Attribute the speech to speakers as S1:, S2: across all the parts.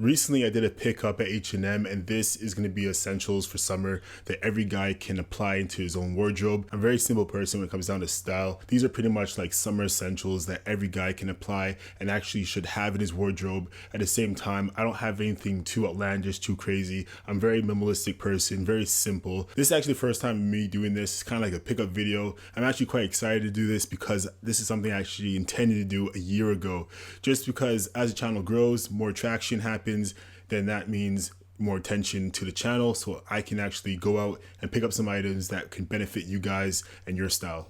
S1: Recently I did a pickup at H&M, and this is going to be essentials for summer that every guy can apply into his own wardrobe. I'm a very simple person when it comes down to style. These are pretty much like summer essentials that every guy can apply and actually should have in his wardrobe. At the same time, I don't have anything too outlandish, too crazy. I'm a very minimalistic person, very simple. This is actually the first time me doing this. It's kind of like a pickup video. I'm actually quite excited to do this because this is something I actually intended to do a year ago. Just because as the channel grows, more traction happens, then that means more attention to the channel, so I can actually go out and pick up some items that can benefit you guys and your style.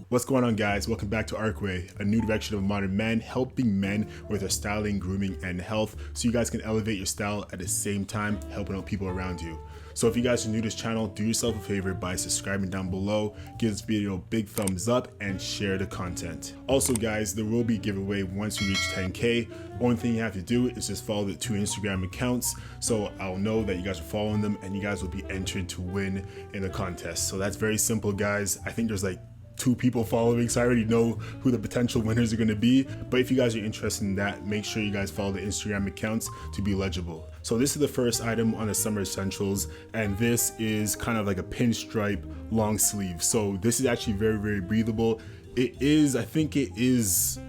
S1: What's going on, guys? Welcome back to Arcway, a new direction of modern men, helping men with their styling, grooming, and health, so you guys can elevate your style at the same time helping out people around you. So if you guys are new to this channel, do yourself a favor by subscribing down below, give this video a big thumbs up, and share the content. Also guys, there will be a giveaway once we reach 10K. Only thing you have to do is just follow the 2 Instagram accounts, so I'll know that you guys are following them and you guys will be entered to win in the contest. So that's very simple, guys. I think there's like 2 people following, so I already know who the potential winners are going to be. But if you guys are interested in that, make sure you guys follow the Instagram accounts to be eligible. So this is the first item on the summer essentials, and this is kind of like a pinstripe long sleeve. So this is actually very, very breathable. It is, I think it is,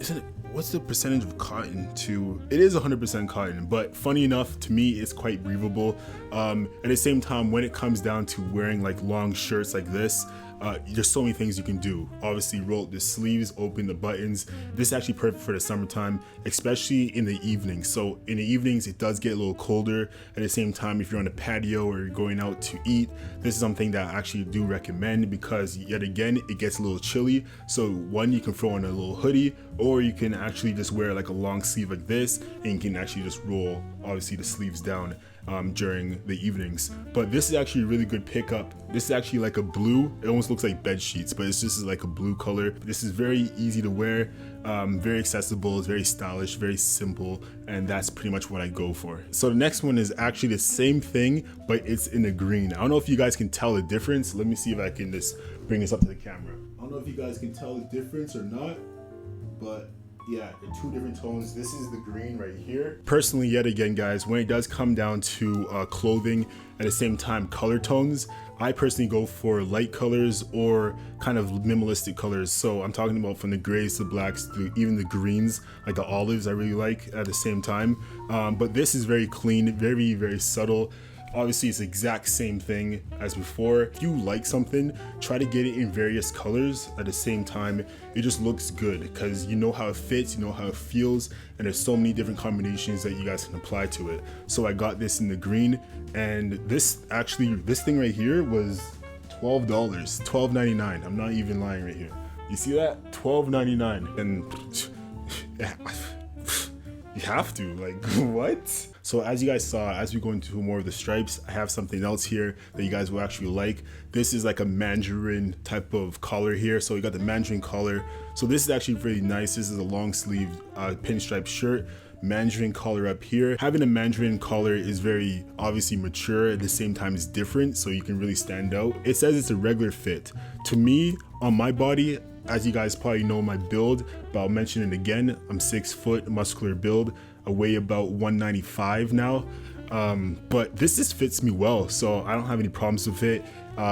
S1: isn't it? What's the percentage of cotton to? It is 100% cotton, but funny enough, to me, it's quite breathable. At the same time, when it comes down to wearing like long shirts like this, there's so many things you can do. Obviously, roll up the sleeves, open the buttons. This is actually perfect for the summertime, especially in the evenings. So in the evenings, it does get a little colder. At the same time, if you're on a patio or you're going out to eat, this is something that I actually do recommend because yet again, it gets a little chilly. So one, you can throw on a little hoodie, or you can actually just wear like a long sleeve like this, and you can actually just roll, obviously, the sleeves down during the evenings. But this is actually a really good pickup. This is actually like a blue. It almost looks like bed sheets, but it's just like a blue color. This is very easy to wear, very accessible, it's very stylish, very simple, and that's pretty much what I go for. So the next one is actually the same thing, but it's in a green. I don't know if you guys can tell the difference. Let me see if I can just bring this up to the camera. I don't know if you guys can tell the difference or not, but yeah, they're 2 different tones. This is the green right here. Personally, yet again, guys, when it does come down to clothing, at the same time color tones, I personally go for light colors or kind of minimalistic colors. So I'm talking about from the grays to blacks to even the greens, like the olives I really like at the same time. But this is very clean, very, very subtle. Obviously, it's the exact same thing as before. If you like something, try to get it in various colors at the same time. It just looks good because you know how it fits, you know how it feels, and there's so many different combinations that you guys can apply to it. So I got this in the green, and this thing right here was $12, $12.99. I'm not even lying right here. You see that? $12.99. And yeah, you have to, like, what? So as you guys saw, as we go into more of the stripes, I have something else here that you guys will actually like. This is like a mandarin type of collar here. So you got the mandarin collar. So this is actually really nice. This is a long sleeve pinstripe shirt. Mandarin collar up here. Having a mandarin collar is very obviously mature, at the same time it's different, so you can really stand out. It says it's a regular fit. To me, on my body, as you guys probably know my build, but I'll mention it again, I'm 6 foot, muscular build. I weigh about 195 now, but this just fits me well, so I don't have any problems with it.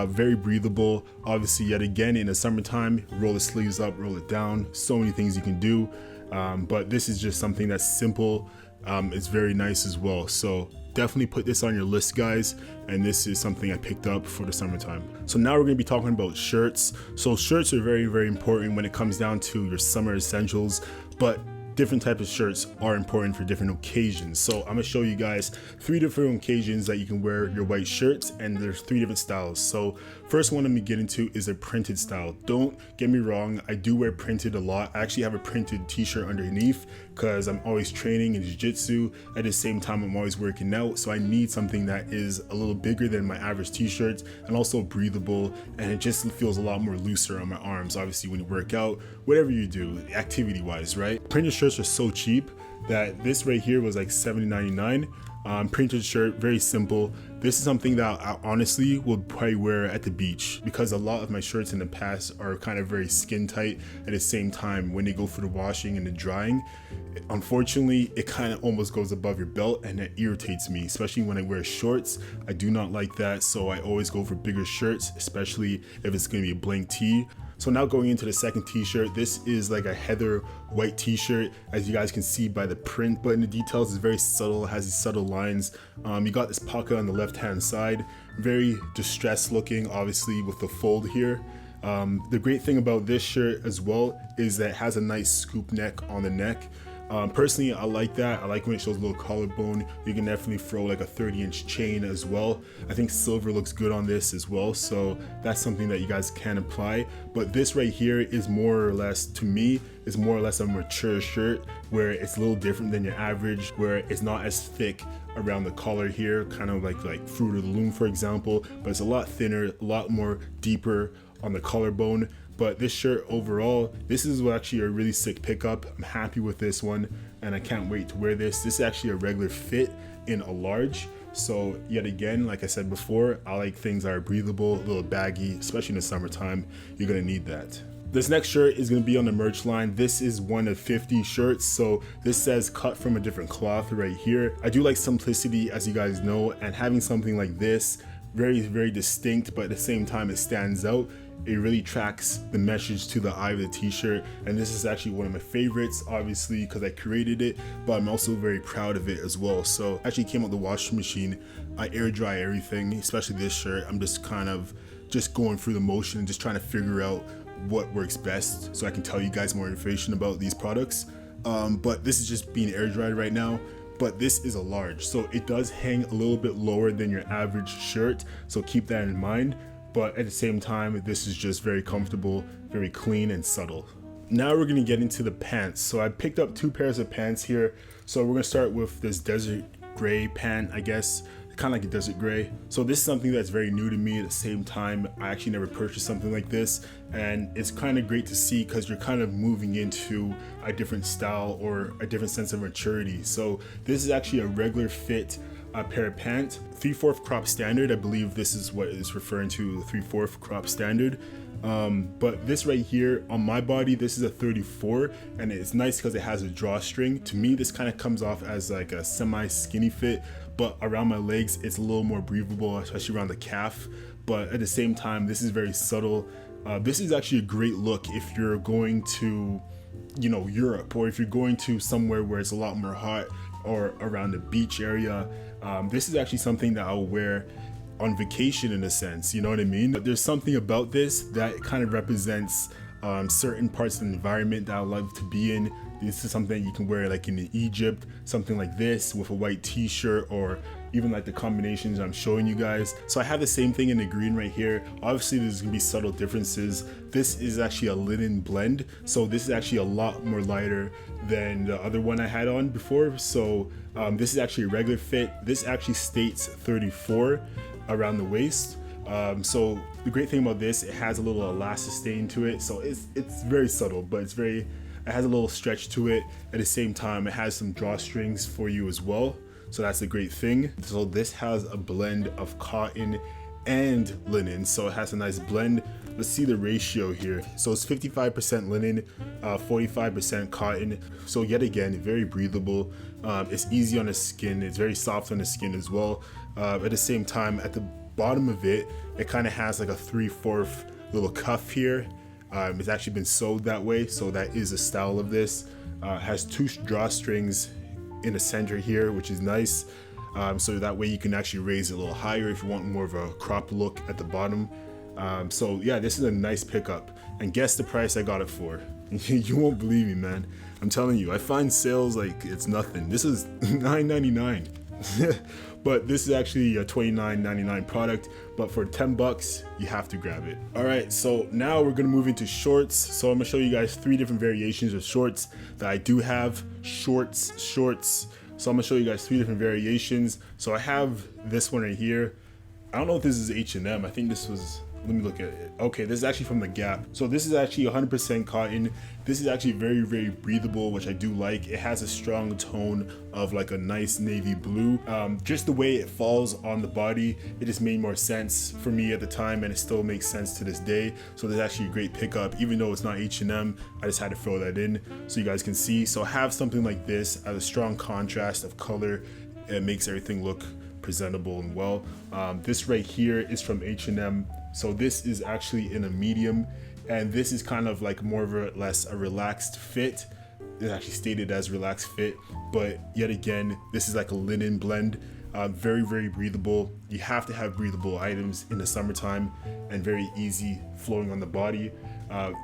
S1: Very breathable. Obviously, yet again, in the summertime, roll the sleeves up, roll it down, so many things you can do. But this is just something that's simple. It's very nice as well, so definitely put this on your list, guys, and this is something I picked up for the summertime. So now we're going to be talking about shirts. So shirts are very, very important when it comes down to your summer essentials, but different types of shirts are important for different occasions. So I'm gonna show you guys 3 different occasions that you can wear your white shirts, and there's 3 different styles. So first one I'm gonna get into is a printed style. Don't get me wrong, I do wear printed a lot. I actually have a printed t-shirt underneath because I'm always training in jiu-jitsu. At the same time, I'm always working out, so I need something that is a little bigger than my average t-shirts and also breathable, and it just feels a lot more looser on my arms. Obviously, when you work out, whatever you do, activity wise, right? Printed shirts are so cheap that this right here was like $70.99. Printed shirt, very simple, This is something that I honestly would probably wear at the beach, because a lot of my shirts in the past are kind of very skin tight. At the same time, when they go through the washing and the drying, unfortunately it kind of almost goes above your belt, and it irritates me, especially when I wear shorts. I do not like that, so I always go for bigger shirts, especially if it's going to be a blank tee. So now going into the second t-shirt, this is like a heather white t-shirt, as you guys can see by the print, but in the details it's very subtle. It has these subtle lines. You got this pocket on the left hand side, very distressed looking, obviously with the fold here. The great thing about this shirt as well is that it has a nice scoop neck on the neck. Personally, I like that. I like when it shows a little collarbone. You can definitely throw like a 30-inch chain as well. I think silver looks good on this as well, so that's something that you guys can apply. But this right here is more or less, to me, is more or less a mature shirt, where it's a little different than your average, where it's not as thick around the collar here, kind of like Fruit of the Loom, for example, but it's a lot thinner, a lot more deeper on the collarbone. But this shirt overall, this is actually a really sick pickup. I'm happy with this one, and I can't wait to wear this. This is actually a regular fit in a large. So yet again, like I said before, I like things that are breathable, a little baggy, especially in the summertime. You're gonna need that. This next shirt is going to be on the merch line. This is one of 50 shirts, so this says cut from a different cloth right here. I do like simplicity, as you guys know, and having something like this, very, very distinct, but at the same time it stands out. It really tracks the message to the eye of the t-shirt, and this is actually one of my favorites, obviously because I created it, but I'm also very proud of it as well. So actually came out the washing machine. I air dry everything, especially this shirt. I'm just kind of just going through the motion and just trying to figure out what works best so I can tell you guys more information about these products. But this is just being air dried right now. But this is a large, so it does hang a little bit lower than your average shirt, so keep that in mind. But at the same time, this is just very comfortable, very clean and subtle. Now we're gonna get into the pants. So I picked up 2 pairs of pants here. So we're gonna start with this desert gray pant, I guess, kind of like a desert gray. So this is something that's very new to me. At the same time, I actually never purchased something like this, and it's kind of great to see because you're kind of moving into a different style or a different sense of maturity. So this is actually a regular fit pair of pants, 3/4 crop standard. I believe this is what it's referring to, 3/4 crop standard. But this right here on my body, this is a 34, and it's nice because it has a drawstring. To me, this kind of comes off as like a semi skinny fit, but around my legs it's a little more breathable, especially around the calf. But at the same time, this is very subtle. This is actually a great look if you're going to, you know, Europe, or if you're going to somewhere where it's a lot more hot, or around the beach area. This is actually something that I'll wear on vacation in a sense, you know what I mean? But there's something about this that kind of represents certain parts of the environment that I love to be in. This is something you can wear like in Egypt, something like this with a white t-shirt, or even like the combinations I'm showing you guys. So I have the same thing in the green right here. Obviously there's gonna be subtle differences. This is actually a linen blend, so this is actually a lot more lighter than the other one I had on before. So this is actually a regular fit. This actually states 34 around the waist. So the great thing about this, it has a little elastistain to it, so it's very subtle, but it has a little stretch to it. At the same time, it has some drawstrings for you as well, so that's a great thing. So this has a blend of cotton and linen, so it has a nice blend. Let's see the ratio here. So it's 55% linen, 45% cotton. So yet again, very breathable. It's easy on the skin. It's very soft on the skin as well. At the same time, at the bottom of it, it kind of has like a 3/4 little cuff here. It's actually been sewed that way, so that is a style of this. It has 2 drawstrings in the center here, which is nice. So that way you can actually raise it a little higher if you want more of a crop look at the bottom. So yeah, this is a nice pickup, and guess the price I got it for. You won't believe me, man. I'm telling you, I find sales like it's nothing. This is $9.99. But this is actually a $29.99 product, but for 10 bucks, you have to grab it. All right, so now we're gonna move into shorts. So I'm gonna show you guys 3 different variations of shorts that I do have. Shorts. So I'm gonna show you guys 3 different variations. So I have this one right here. I don't know if this is H&M. I think this was, let me look at it. Okay, this is actually from the Gap. So this is actually 100% cotton, This is actually very breathable, which I do like. It has a strong tone of like a nice navy blue. Just the way it falls on the body, it just made more sense for me at the time, and it still makes sense to this day. So there's actually a great pickup, even though it's not H&M. I just had to throw that in so you guys can see. So have something like this as a strong contrast of color. It makes everything look presentable and well. This right here is from H&M. So this is actually in a medium, and this is kind of like more of a less a relaxed fit. It's actually stated as relaxed fit, but yet again, this is like a linen blend. Very breathable. You have to have breathable items in the summertime, and very easy flowing on the body.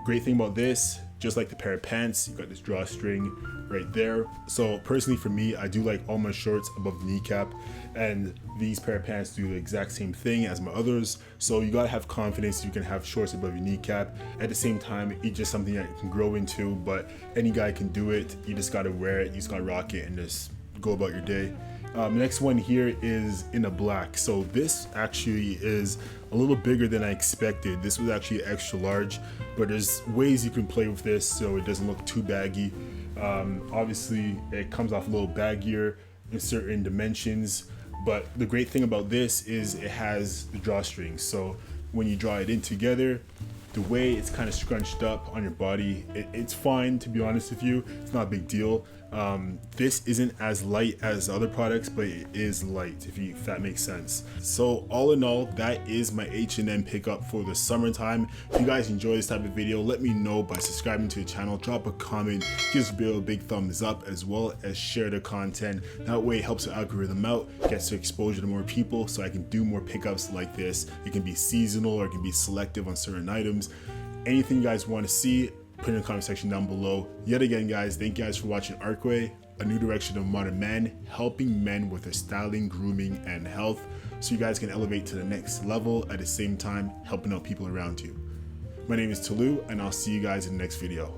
S1: Great thing about this, just like the pair of pants, you got this drawstring right there. So personally for me, I do like all my shorts above the kneecap, and these pair of pants do the exact same thing as my others. So you gotta have confidence you can have shorts above your kneecap. At the same time, it's just something that you can grow into, but any guy can do it. You just gotta wear it, you just gotta rock it, and just go about your day. Next one here is in a black. So this actually is a little bigger than I expected. This was actually extra large, but there's ways you can play with this so it doesn't look too baggy. Obviously it comes off a little baggier in certain dimensions, but the great thing about this is it has the drawstrings. So when you draw it in together, the way it's kind of scrunched up on your body, it's fine, to be honest with you. It's not a big deal. This isn't as light as other products, but it is light, if that makes sense. So all in all, that is my H&M pickup for the summertime. If you guys enjoy this type of video, let me know by subscribing to the channel, drop a comment, give this video a big thumbs up, as well as share the content. That way it helps the algorithm out, gets exposure to more people, so I can do more pickups like this. It can be seasonal or it can be selective on certain items. Anything you guys want to see, put in the comment section down below. Yet again, guys, thank you guys for watching Arkway, a new direction of modern men, helping men with their styling, grooming, and health, so you guys can elevate to the next level at the same time helping out people around you. My name is Tolu, and I'll see you guys in the next video.